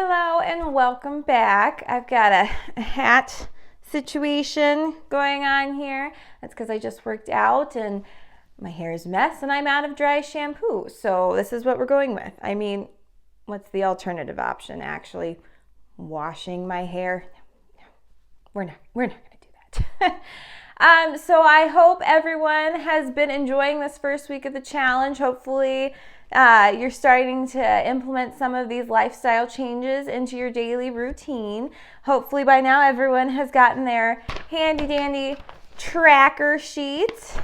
Hello and welcome back. I've got a hat situation going on here. That's because I just worked out and my hair is a mess and I'm out of dry shampoo. So this is what we're going with. I mean, what's the alternative option? Actually, washing my hair? We're not going to do that. So I hope everyone has been enjoying this first week of the challenge. Hopefully you're starting to implement some of these lifestyle changes into your daily routine. Hopefully by now everyone has gotten their handy dandy tracker sheet.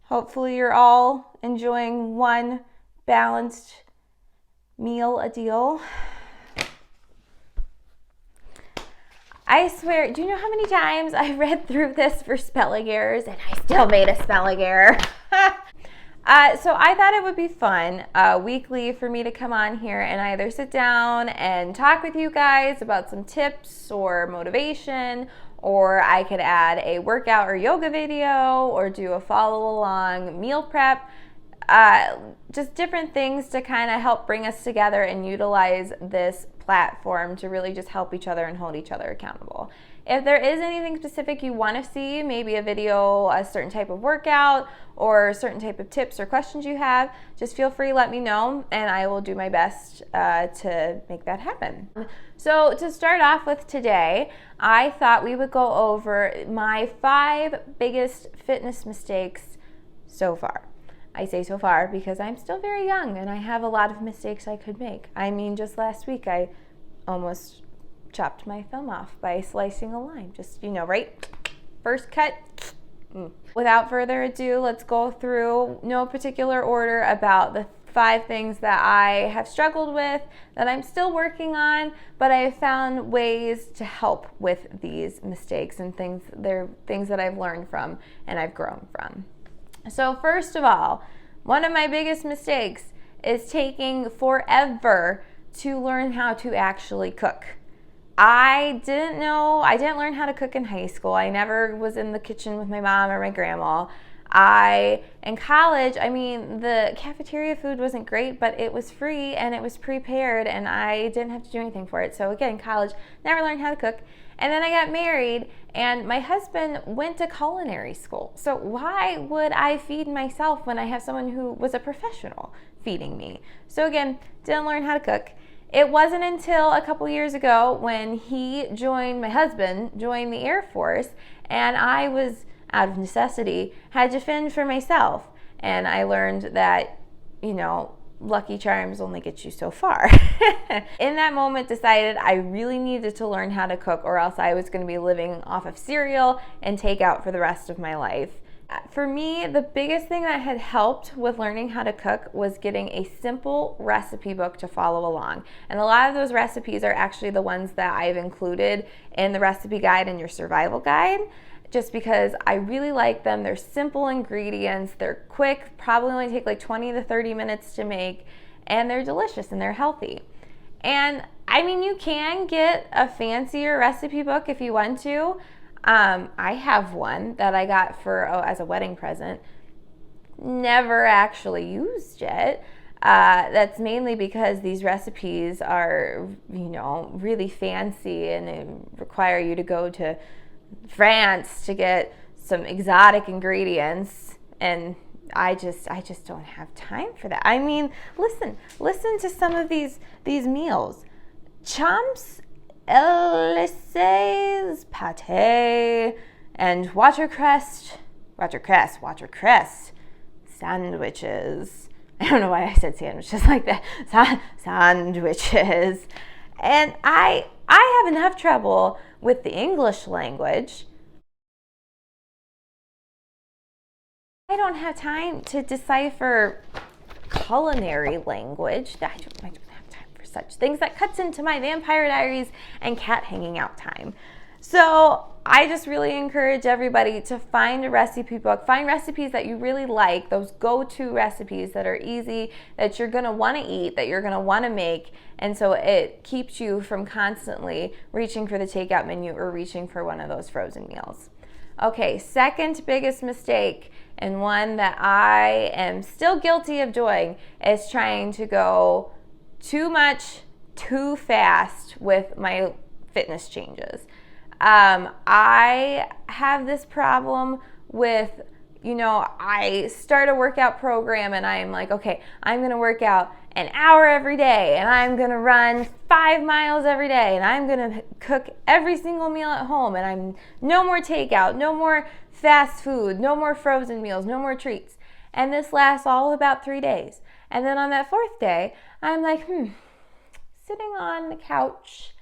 Hopefully you're all enjoying one balanced meal a deal. I swear, do you know how many times I read through this for spelling errors and I still made a spelling error? So I thought it would be fun weekly for me to come on here and either sit down and talk with you guys about some tips or motivation, or I could add a workout or yoga video or do a follow along meal prep. Just different things to kind of help bring us together and utilize this platform to really just help each other and hold each other accountable. If there is anything specific you want to see, maybe a video, a certain type of workout, or a certain type of tips or questions you have, just feel free to let me know and I will do my best to make that happen. So to start off with today, I thought we would go over my 5 biggest fitness mistakes so far. I say so far because I'm still very young and I have a lot of mistakes I could make. I mean, just last week I almost chopped my thumb off by slicing a lime. Just, right? First cut. Without further ado, let's go through, no particular order, about the 5 things that I have struggled with, that I'm still working on, but I have found ways to help with these mistakes and things. They're things that I've learned from and I've grown from. So first of all, one of my biggest mistakes is taking forever to learn how to actually cook. I didn't learn how to cook in high school. I never was in the kitchen with my mom or my grandma. In college, the cafeteria food wasn't great, but it was free and it was prepared and I didn't have to do anything for it. So again, in college, never learned how to cook. And then I got married and my husband went to culinary school. So why would I feed myself when I have someone who was a professional feeding me? So again, didn't learn how to cook. It wasn't until a couple years ago when my husband joined the Air Force, and I was, out of necessity, had to fend for myself. And I learned that, lucky charms only get you so far. In that moment, decided I really needed to learn how to cook or else I was going to be living off of cereal and takeout for the rest of my life. For me, the biggest thing that had helped with learning how to cook was getting a simple recipe book to follow along. And a lot of those recipes are actually the ones that I've included in the recipe guide and your survival guide, just because I really like them. They're simple ingredients, they're quick, probably only take like 20 to 30 minutes to make, and they're delicious and they're healthy. And you can get a fancier recipe book if you want to. I have one that I got as a wedding present. Never actually used it. That's mainly because these recipes are, really fancy and they require you to go to France to get some exotic ingredients, and I just don't have time for that. Listen to some of these meals. Champs Elysees pate and watercress sandwiches. I don't know why I said sandwiches like that. Sandwiches. And I have enough trouble with the English language. I don't have time to decipher culinary language. I don't have time for such things. That cuts into my Vampire Diaries and cat hanging out time. So I just really encourage everybody to find a recipe book, find recipes that you really like, those go-to recipes that are easy, that you're going to want to eat, that you're going to want to make, and so it keeps you from constantly reaching for the takeout menu or reaching for one of those frozen meals. Okay, second biggest mistake, and one that I am still guilty of doing, is trying to go too much too fast with my fitness changes. I have this problem with, I start a workout program and I'm like, okay, I'm going to work out an hour every day and I'm going to run 5 miles every day and I'm going to cook every single meal at home and I'm no more takeout, no more fast food, no more frozen meals, no more treats. And this lasts all about 3 days. And then on that 4th day, I'm like, sitting on the couch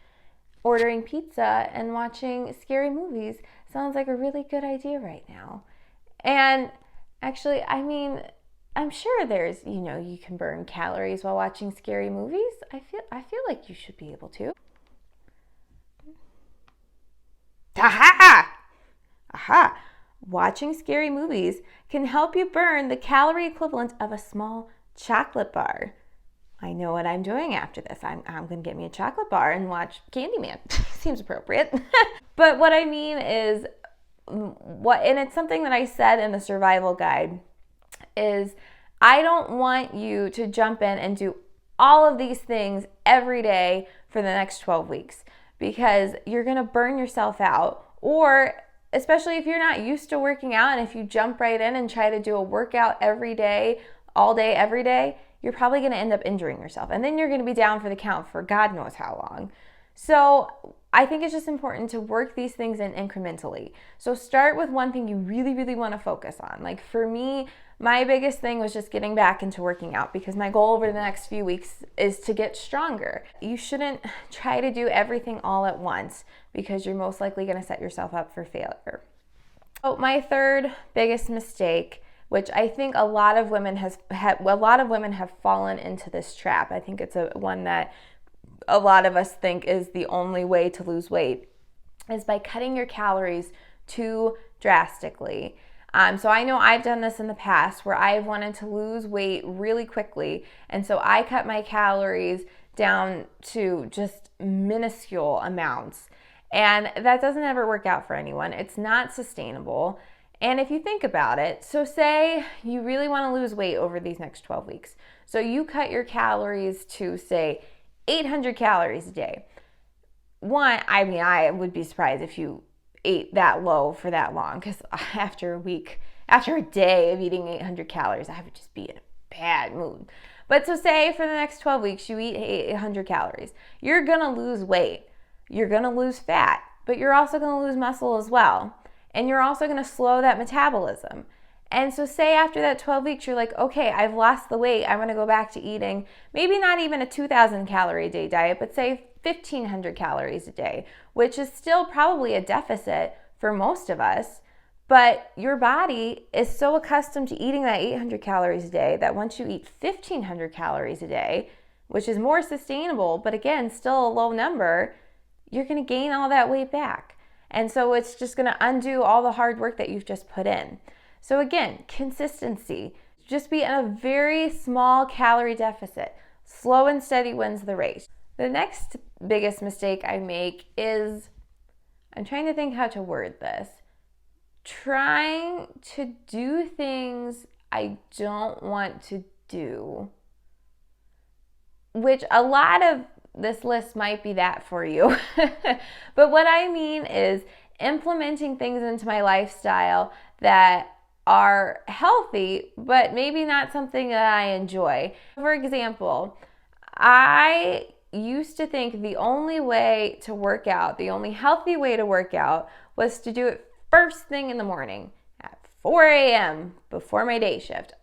ordering pizza and watching scary movies sounds like a really good idea right now. And actually, I'm sure there's, you can burn calories while watching scary movies. I feel like you should be able to. Aha! Watching scary movies can help you burn the calorie equivalent of a small chocolate bar. I know what I'm doing after this. I'm going to get me a chocolate bar and watch Candyman. Seems appropriate. But what I mean is, and it's something that I said in the survival guide, is I don't want you to jump in and do all of these things every day for the next 12 weeks because you're going to burn yourself out. Or especially if you're not used to working out, and if you jump right in and try to do a workout every day, all day, every day, you're probably going to end up injuring yourself. And then you're going to be down for the count for God knows how long. So I think it's just important to work these things in incrementally. So start with one thing you really, really want to focus on. Like for me, my biggest thing was just getting back into working out because my goal over the next few weeks is to get stronger. You shouldn't try to do everything all at once because you're most likely going to set yourself up for failure. So my third biggest mistake, which I think a lot of women have fallen into this trap. I think it's one that a lot of us think is the only way to lose weight, is by cutting your calories too drastically. So I know I've done this in the past where I've wanted to lose weight really quickly, and so I cut my calories down to just minuscule amounts. And that doesn't ever work out for anyone. It's not sustainable. And if you think about it, so say you really want to lose weight over these next 12 weeks. So you cut your calories to, say, 800 calories a day. I would be surprised if you ate that low for that long, because after a day of eating 800 calories, I would just be in a bad mood. But so say for the next 12 weeks, you eat 800 calories. You're going to lose weight. You're going to lose fat, but you're also going to lose muscle as well. And you're also going to slow that metabolism. And so say after that 12 weeks, you're like, okay, I've lost the weight. I'm going to go back to eating maybe not even a 2,000 calorie a day diet, but say 1,500 calories a day, which is still probably a deficit for most of us. But your body is so accustomed to eating that 800 calories a day that once you eat 1,500 calories a day, which is more sustainable, but again, still a low number, you're going to gain all that weight back. And so it's just going to undo all the hard work that you've just put in. So again, consistency. Just be in a very small calorie deficit. Slow and steady wins the race. The next biggest mistake I make is, I'm trying to think how to word this, trying to do things I don't want to do, which a lot of this list might be that for you. But what I mean is implementing things into my lifestyle that are healthy, but maybe not something that I enjoy. For example, I used to think the only way to work out, the only healthy way to work out, was to do it first thing in the morning at 4 a.m. before my day shift.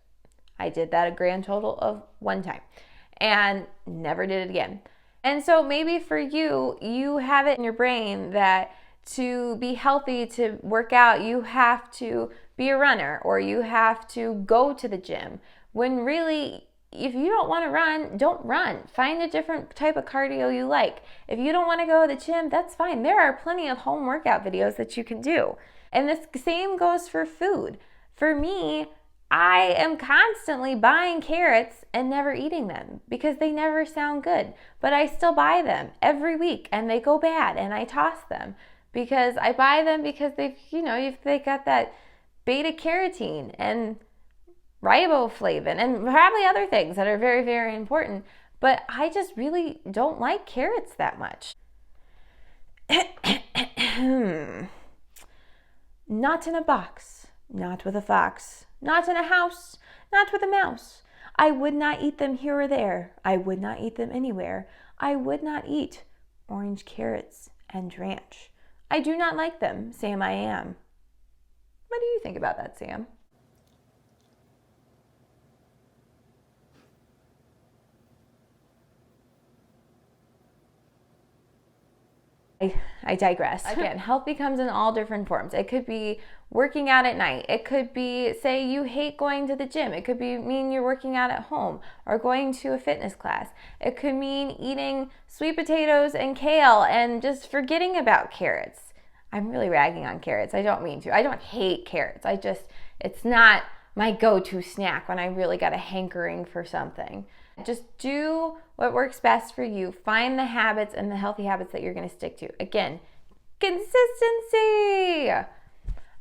I did that a grand total of 1 time and never did it again. And so maybe for you, you have it in your brain that to be healthy, to work out, you have to be a runner or you have to go to the gym. When really, if you don't want to run, don't run. Find a different type of cardio you like. If you don't want to go to the gym, that's fine. There are plenty of home workout videos that you can do. And the same goes for food. For me, I am constantly buying carrots and never eating them because they never sound good. But I still buy them every week and they go bad and I toss them because I buy them because they got that beta carotene and riboflavin and probably other things that are very, very important. but I just really don't like carrots that much. Not in a box, not with a fox, not in a house, not with a mouse. I would not eat them here or there. I would not eat them anywhere. I would not eat orange carrots and ranch. I do not like them, Sam I am. What do you think about that, Sam? I digress. Again, health becomes in all different forms. It could be working out at night. It could be, say, you hate going to the gym. It could mean you're working out at home or going to a fitness class. It could mean eating sweet potatoes and kale and just forgetting about carrots. I'm really ragging on carrots. I don't mean to. I don't hate carrots. It's not my go-to snack when I really got a hankering for something. Just do what works best for you. Find the habits and the healthy habits that you're going to stick to. Again, consistency.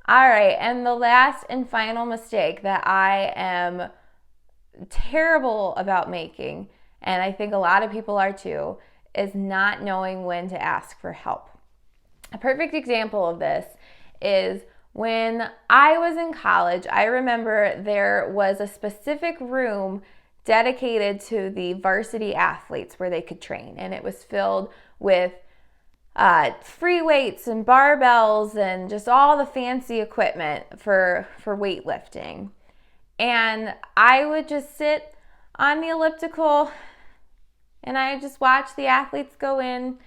All right, and the last and final mistake that I am terrible about making, and I think a lot of people are too, is not knowing when to ask for help. A perfect example of this is when I was in college. I remember there was a specific room dedicated to the varsity athletes where they could train, and it was filled with free weights and barbells and just all the fancy equipment for weightlifting. And I would just sit on the elliptical and I would just watch the athletes go in,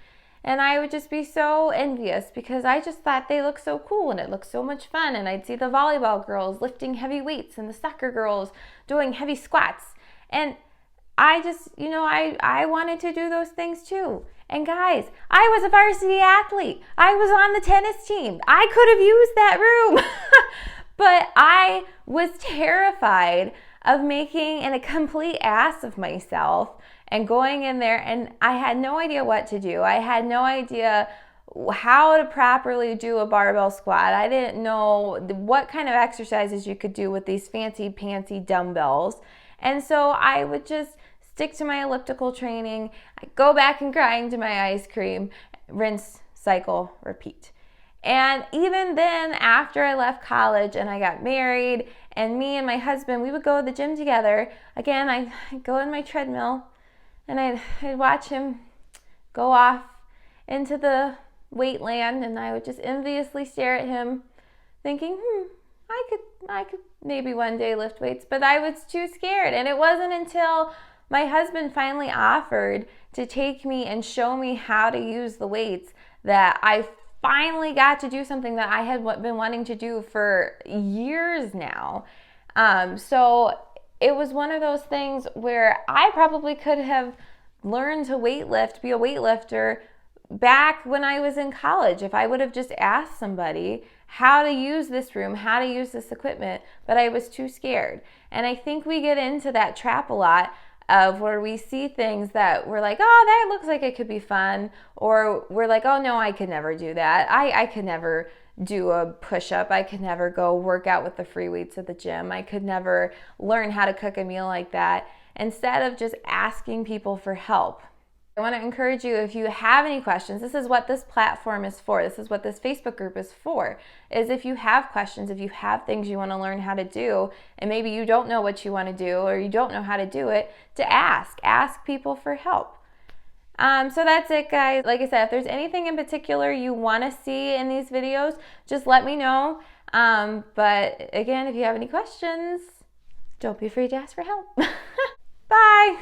and I would just be so envious because I just thought they looked so cool and it looked so much fun. And I'd see the volleyball girls lifting heavy weights and the soccer girls doing heavy squats. And I just, I wanted to do those things too. And guys, I was a varsity athlete. I was on the tennis team. I could have used that room. But I was terrified of making a complete ass of myself and going in there, and I had no idea what to do. I had no idea how to properly do a barbell squat. I didn't know what kind of exercises you could do with these fancy pantsy dumbbells. And so I would just stick to my elliptical training. I'd go back and grind my ice cream, rinse, cycle, repeat. And even then, after I left college and I got married, and me and my husband, we would go to the gym together. Again, I'd go in my treadmill and I'd watch him go off into the weight land, and I would just enviously stare at him thinking, I could maybe one day lift weights, but I was too scared. And it wasn't until my husband finally offered to take me and show me how to use the weights that I finally got to do something that I had been wanting to do for years now. So it was one of those things where I probably could have learned to weightlift, be a weightlifter back when I was in college if I would have just asked somebody how to use this room, how to use this equipment, but I was too scared. And I think we get into that trap a lot of where we see things that we're like, oh, that looks like it could be fun, or we're like, oh no, I could never do that. I could never do a push-up. I could never go work out with the free weights at the gym. I could never learn how to cook a meal like that. Instead of just asking people for help. I want to encourage you, if you have any questions, this is what this platform is for. This is what this Facebook group is for, is if you have questions, if you have things you want to learn how to do, and maybe you don't know what you want to do or you don't know how to do it, to ask people for help. So that's it, guys. Like I said, if there's anything in particular you want to see in these videos, just let me know. But again, if you have any questions, don't be afraid to ask for help. Bye.